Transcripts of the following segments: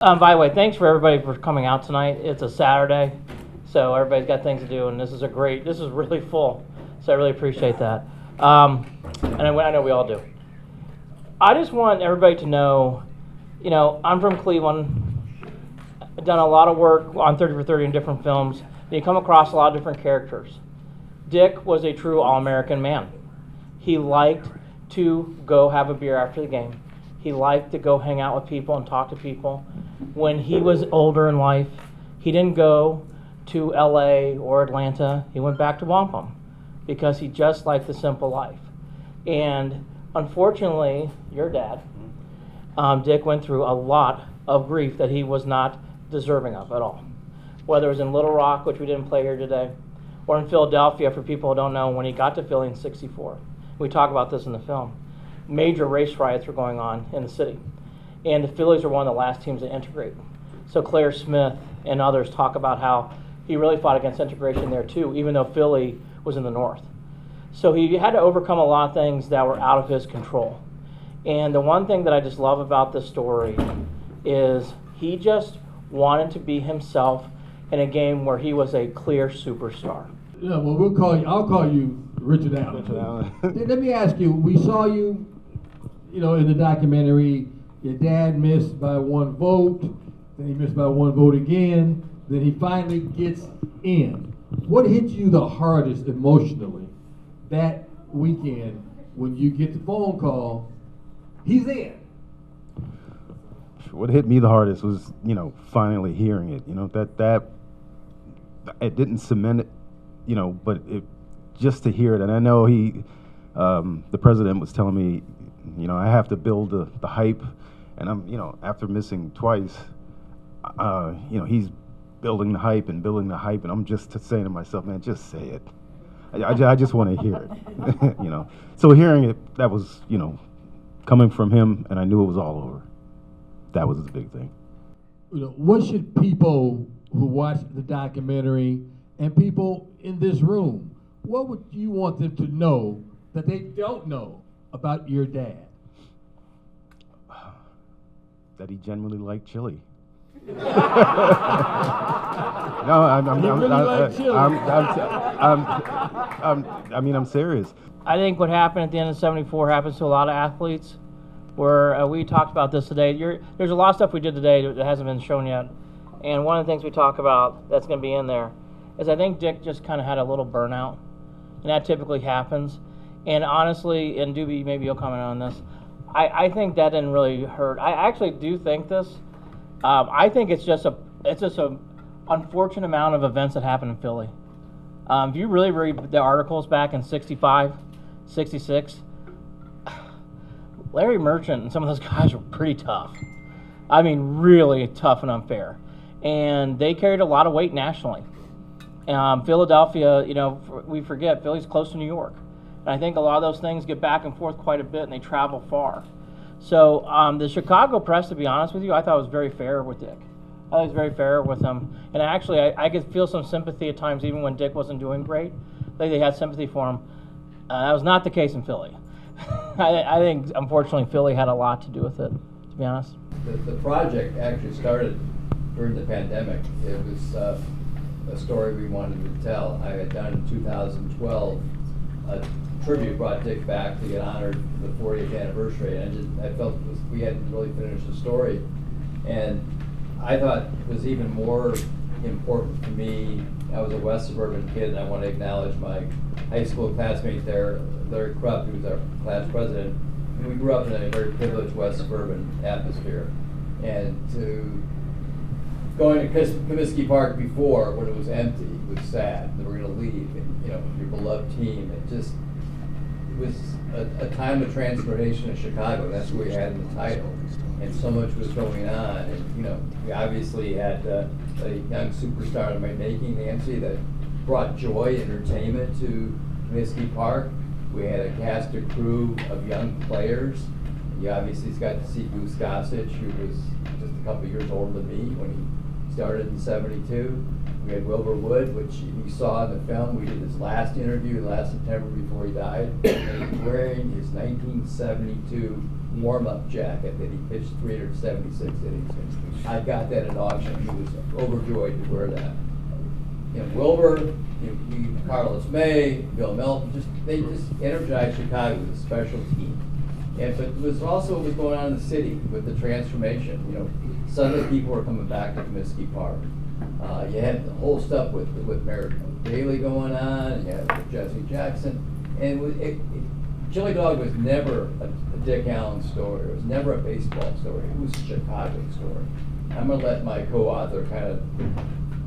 By the way, thanks for everybody for coming out tonight. It's a Saturday, so everybody's got things to do, and this is really full, so I really appreciate that. And I know we all do. I just want everybody to know, I'm from Cleveland. I've done a lot of work on 30 for 30 in different films. And you come across a lot of different characters. Dick was a true all-American man. He liked to go have a beer after the game. He liked to go hang out with people and talk to people. When he was older in life, he didn't go to LA or Atlanta. He went back to Wampum because he just liked the simple life. And unfortunately, your dad, Dick, went through a lot of grief that he was not deserving of at all. Whether it was in Little Rock, which we didn't play here today, or in Philadelphia, for people who don't know, when he got to Philly in '64. We talk about this in the film. Major race riots were going on in the city. And the Phillies were one of the last teams to integrate. So Claire Smith and others talk about how he really fought against integration there too, even though Philly was in the north. So he had to overcome a lot of things that were out of his control. And the one thing that I just love about this story is he just wanted to be himself in a game where he was a clear superstar. Yeah, well, I'll call you Richard Allen. Richard Allen. Let me ask you, we saw you, in the documentary. Your dad missed by one vote, then he missed by one vote again, then he finally gets in. What hit you the hardest emotionally that weekend when you get the phone call, he's in? What hit me the hardest was, finally hearing it. That it didn't cement it, but it just to hear it. And I know the president was telling me, I have to build the hype. And I'm, after missing twice, he's building the hype, and I'm just saying to myself, man, just say it. I just want to hear it, So hearing it, that was, coming from him, and I knew it was all over. That was the big thing. What should people who watch the documentary and people in this room, what would you want them to know that they don't know about your dad? That he genuinely liked chili. No, I'm serious. I think what happened at the end of '74 happens to a lot of athletes. Where we talked about this today. There's a lot of stuff we did today that hasn't been shown yet, and one of the things we talk about that's going to be in there is I think Dick just kind of had a little burnout, and that typically happens. And honestly, and Doobie, maybe you'll comment on this. I think that didn't really hurt. I actually do think this. I think it's just a unfortunate amount of events that happened in Philly. If you really read the articles back in '65, '66, Larry Merchant and some of those guys were pretty tough. I mean, really tough and unfair. And they carried a lot of weight nationally. Philadelphia, we forget, Philly's close to New York. And I think a lot of those things get back and forth quite a bit, and they travel far. So the Chicago press, to be honest with you, I thought was very fair with Dick. I thought it was very fair with him. And actually, I could feel some sympathy at times, even when Dick wasn't doing great. They had sympathy for him. That was not the case in Philly. I think, unfortunately, Philly had a lot to do with it, to be honest. The project actually started during the pandemic. It was a story we wanted to tell. I had done in 2012 a tribute, brought Dick back to get honored for the 40th anniversary, and I felt we hadn't really finished the story. And I thought it was even more important to me. I was a West Suburban kid, and I want to acknowledge my high school classmate there, Larry Krupp, who was our class president. And we grew up in a very privileged West Suburban atmosphere. And to going to Comiskey Park before, when it was empty, was sad that we're going to leave, and, your beloved team. It was a time of transformation in Chicago. That's what we had in the title. And so much was going on. And, we obviously had a young superstar in my making, Nancy, that brought joy, entertainment to Comiskey Park. We had a cast and crew of young players. You obviously got to see Goose Gossage, who was just a couple years older than me when he started in '72. We had Wilbur Wood, which you saw in the film. We did his last interview last September before he died. And he was wearing his 1972 warm-up jacket that he pitched 376 innings in. I got that at auction. He was overjoyed to wear that. Wilbur, Carlos May, Bill Melton, they just energized Chicago with a special team. But it was also what was going on in the city with the transformation. Suddenly people were coming back to Comiskey Park. You had the whole stuff with Mayor Daley going on, and you had Jesse Jackson. And Chili Dog was never a Dick Allen story. It was never a baseball story. It was a Chicago story. I'm going to let my co-author kind of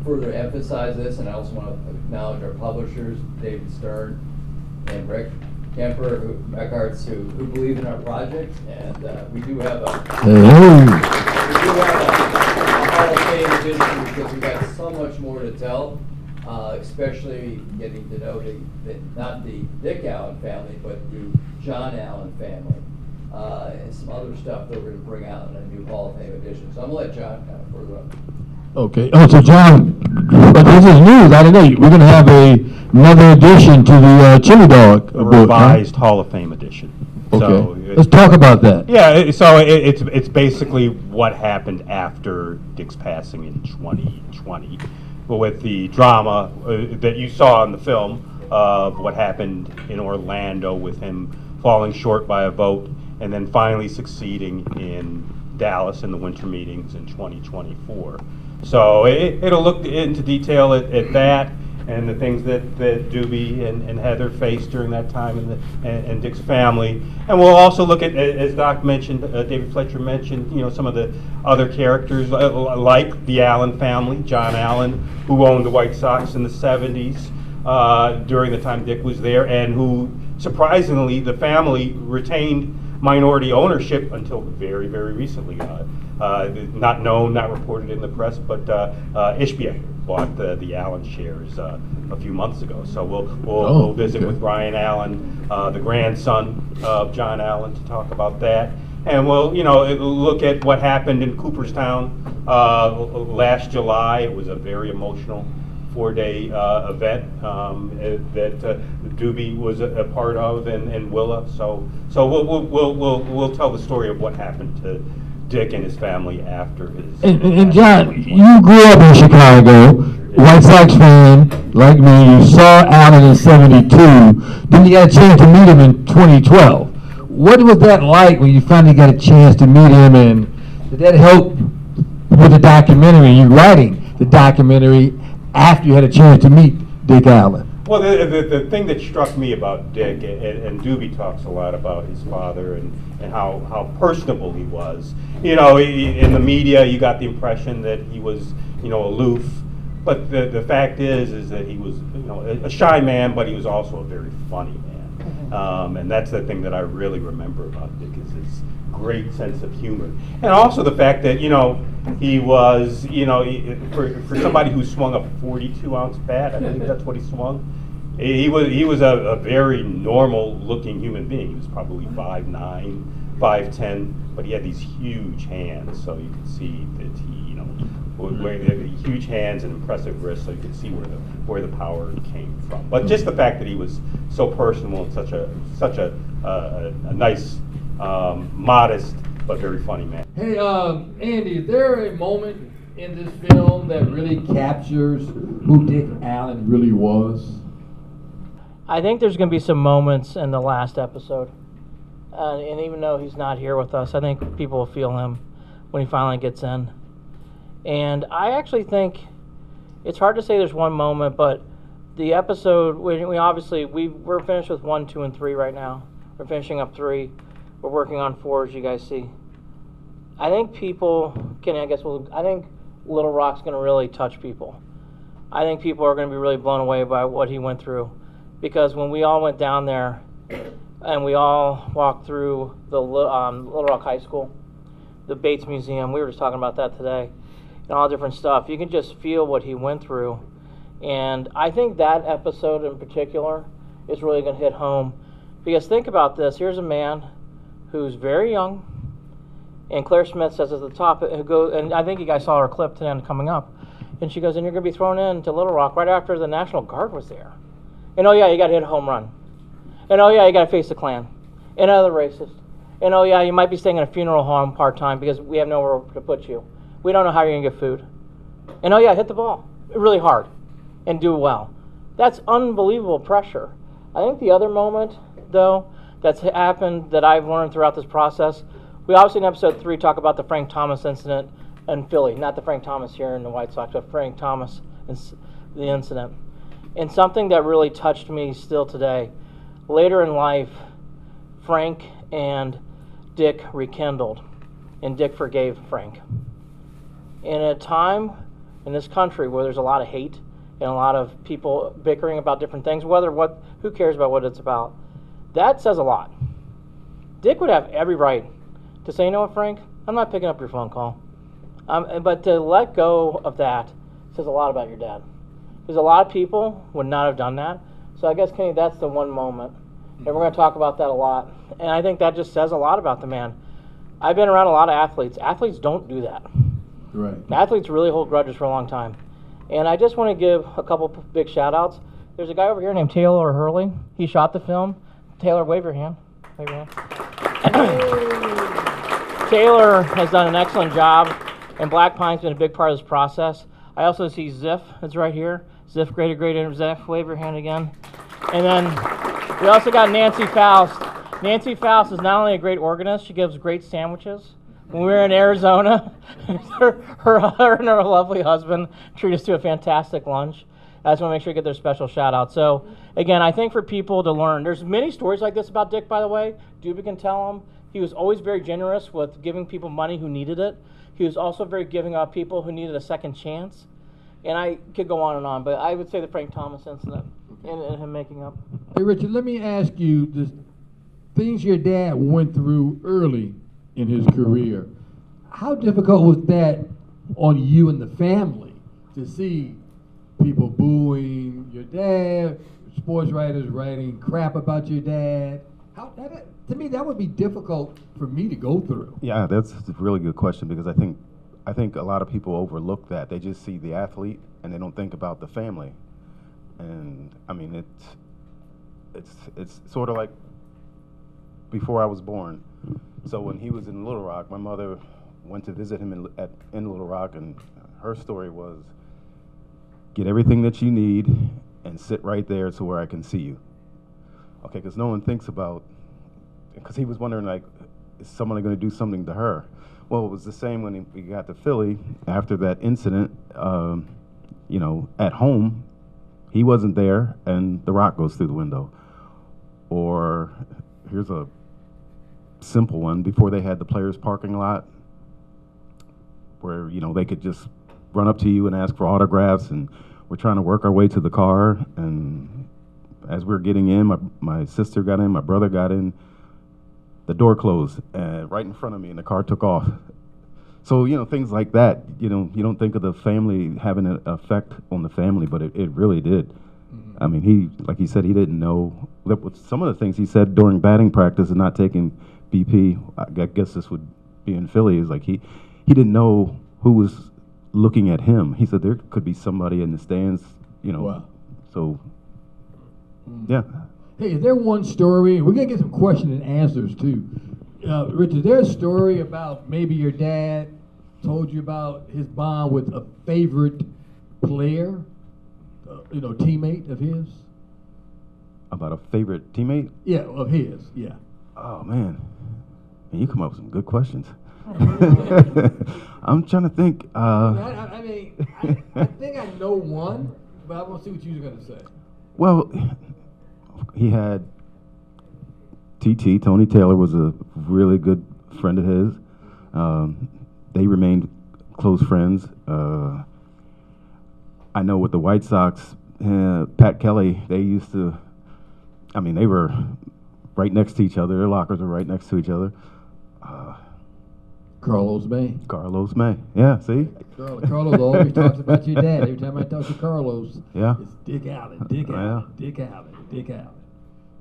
further emphasize this, and I also want to acknowledge our publishers, David Stern and Rick Kemper, Records, who believe in our project, and we do have a Hall of Fame edition because we've got so much more to tell, especially getting to know not the Dick Allen family, but the John Allen family, and some other stuff that we're going to bring out in a new Hall of Fame edition. So I'm going to let John kind of further up. Okay. Oh, so John, but this is news. I didn't know. We're going to have another edition to the Chili Dog book, revised Hall of Fame edition. Okay. So let's talk about that. Yeah. So it's basically what happened after Dick's passing in 2020, but with the drama that you saw in the film of what happened in Orlando with him falling short by a vote and then finally succeeding in Dallas in the winter meetings in 2024. So it'll look into detail at that and the things that Doobie and Heather faced during that time and Dick's family. And we'll also look at, as Doc mentioned, David Fletcher mentioned, some of the other characters like the Allen family, John Allen, who owned the White Sox in the 70s during the time Dick was there, and who, surprisingly, the family retained minority ownership until very, very recently. Not known, not reported in the press, but Ishbia bought the Allen shares a few months ago. So we'll visit with Ryan Allen, the grandson of John Allen, to talk about that. And we'll look at what happened in Cooperstown last July. It was a very emotional 4-day event that Doobie was a part of, and Willa. So we'll tell the story of what happened to Dick and his family after his. And John, you grew up in Chicago, White Sox fan like me. You saw Allen in '72. Then you got a chance to meet him in 2012. What was that like when you finally got a chance to meet him, and did that help with the documentary? You writing the documentary after you had a chance to meet Dick Allen? Well, the thing that struck me about Dick, and Doobie talks a lot about his father and how personable he was. In the media, you got the impression that he was, aloof. But the fact is that he was, a shy man, but he was also a very funny man. And that's the thing that I really remember about Dick, is his great sense of humor. And also the fact that, he was, for somebody who swung a 42-ounce bat, I think that's what he swung. He was a very normal-looking human being. He was probably 5'9", 5'10", but he had these huge hands, so you could see that he, had huge hands and impressive wrists, so you could see where the power came from. But just the fact that he was so personal and such a nice, modest but very funny man. Hey, Andy, is there a moment in this film that really captures who Dick Allen really was? I think there's going to be some moments in the last episode. And even though he's not here with us, I think people will feel him when he finally gets in. And I actually think it's hard to say there's one moment, but the episode, we're finished with 1, 2, and 3 right now. We're finishing up 3. We're working on 4, as you guys see. I think I think Little Rock's going to really touch people. I think people are going to be really blown away by what he went through. Because when we all went down there and we all walked through the Little Rock High School, the Bates Museum, we were just talking about that today, and all different stuff, you can just feel what he went through. And I think that episode in particular is really going to hit home. Because think about this, here's a man who's very young, and Claire Smith says at the top, and I think you guys saw her clip today coming up, and she goes, and you're going to be thrown into Little Rock right after the National Guard was there. And oh yeah, you got to hit a home run. And oh yeah, you got to face the Klan and other racists. And oh yeah, you might be staying in a funeral home part-time because we have nowhere to put you. We don't know how you're going to get food. And oh yeah, hit the ball really hard and do well. That's unbelievable pressure. I think the other moment, though, that's happened that I've learned throughout this process, we obviously in episode 3 talk about the Frank Thomas incident in Philly, not the Frank Thomas here in the White Sox, but Frank Thomas, the incident. And something that really touched me still today, later in life, Frank and Dick rekindled, and Dick forgave Frank. In a time in this country where there's a lot of hate and a lot of people bickering about different things, who cares about what it's about, that says a lot. Dick would have every right to say, you know what, Frank, I'm not picking up your phone call. But to let go of that says a lot about your dad. Because a lot of people would not have done that. So I guess, Kenny, that's the one moment. And we're going to talk about that a lot. And I think that just says a lot about the man. I've been around a lot of athletes. Athletes don't do that. Right. Athletes really hold grudges for a long time. And I just want to give a couple big shout-outs. There's a guy over here named Taylor Hurley. He shot the film. Taylor, wave your hand. Wave your hand. Taylor has done an excellent job, and Black Pine's been a big part of this process. I also see Ziff, that's right here. Ziff, great Ziff, wave your hand again. And then we also got Nancy Faust. Nancy Faust is not only a great organist, she gives great sandwiches. When we were in Arizona, her and her lovely husband treat us to a fantastic lunch. I just want to make sure you get their special shout out. So again, I think for people to learn, there's many stories like this about Dick, by the way. Duba can tell them. He was always very generous with giving people money who needed it. He was also very giving up people who needed a second chance. And I could go on, but I would say the Frank Thomas incident and him making up. Hey, Richard, let me ask you, the things your dad went through early in his career, how difficult was that on you and the family to see people booing your dad, sports writers writing crap about your dad? To me, that would be difficult for me to go through. Yeah, that's a really good question, because I think a lot of people overlook that. They just see the athlete and they don't think about the family. And I mean, it's sort of like before I was born. So when he was in Little Rock, my mother went to visit him in Little Rock, and her story was, get everything that you need and sit right there to where I can see you. Okay, because no one thinks about, because he was wondering, like, is someone going to do something to her? Well, it was the same when we got to Philly after that incident. At home, he wasn't there, and the rock goes through the window. Or here's a simple one: before they had the players' parking lot, where they could just run up to you and ask for autographs, and we're trying to work our way to the car, and as we were getting in, my sister got in, my brother got in, the door closed right in front of me, and the car took off. So things like that. You don't think of the family having an effect on the family, but it really did. Mm-hmm. I mean, like he said, he didn't know that some of the things he said during batting practice and not taking BP. I guess this would be in Philly. Is like he didn't know who was looking at him. He said there could be somebody in the stands. Wow. So yeah. Hey, is there one story? We're gonna get some question and answers too. Richard, is there a story about maybe your dad told you about his bond with a favorite player, teammate of his? About a favorite teammate? Yeah, of his. Yeah. Oh man, you come up with some good questions. I'm trying to think. I think I know one, but I want to see what you're gonna say. Well, he had Tony Taylor was a really good friend of his. They remained close friends. I know with the White Sox, Pat Kelly, they used to, they were right next to each other. Their lockers were right next to each other. Carlos May. Yeah, see? Carlos always talks about your dad. Every time I talk to Carlos, yeah, it's Dick Allen.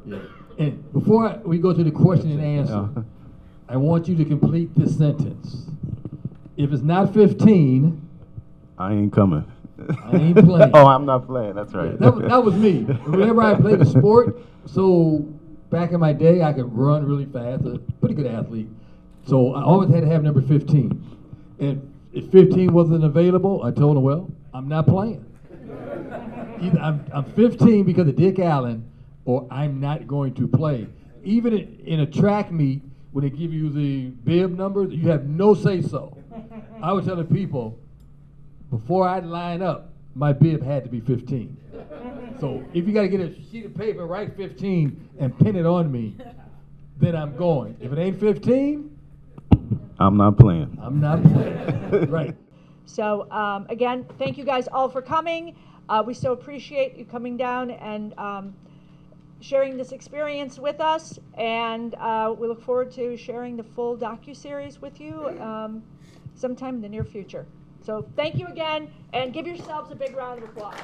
Yeah. And before we go to the question and answer, I want you to complete this sentence. If it's not 15, I ain't coming. I ain't playing. Oh, I'm not playing. That's right. Yeah, that was me. Whenever I played a sport, so back in my day, I could run really fast, a pretty good athlete. So I always had to have number 15. And if 15 wasn't available, I told him, well, I'm not playing. Either I'm 15 because of Dick Allen, or I'm not going to play. Even in a track meet, when they give you the bib number, you have no say-so. I would tell the people, before I'd line up, my bib had to be 15. So if you got to get a sheet of paper, write 15 and pin it on me, then I'm going. If it ain't 15, I'm not playing. I'm not playing. Right. So again, thank you guys all for coming. We so appreciate you coming down and sharing this experience with us, and we look forward to sharing the full docuseries with you sometime in the near future. So thank you again, and give yourselves a big round of applause.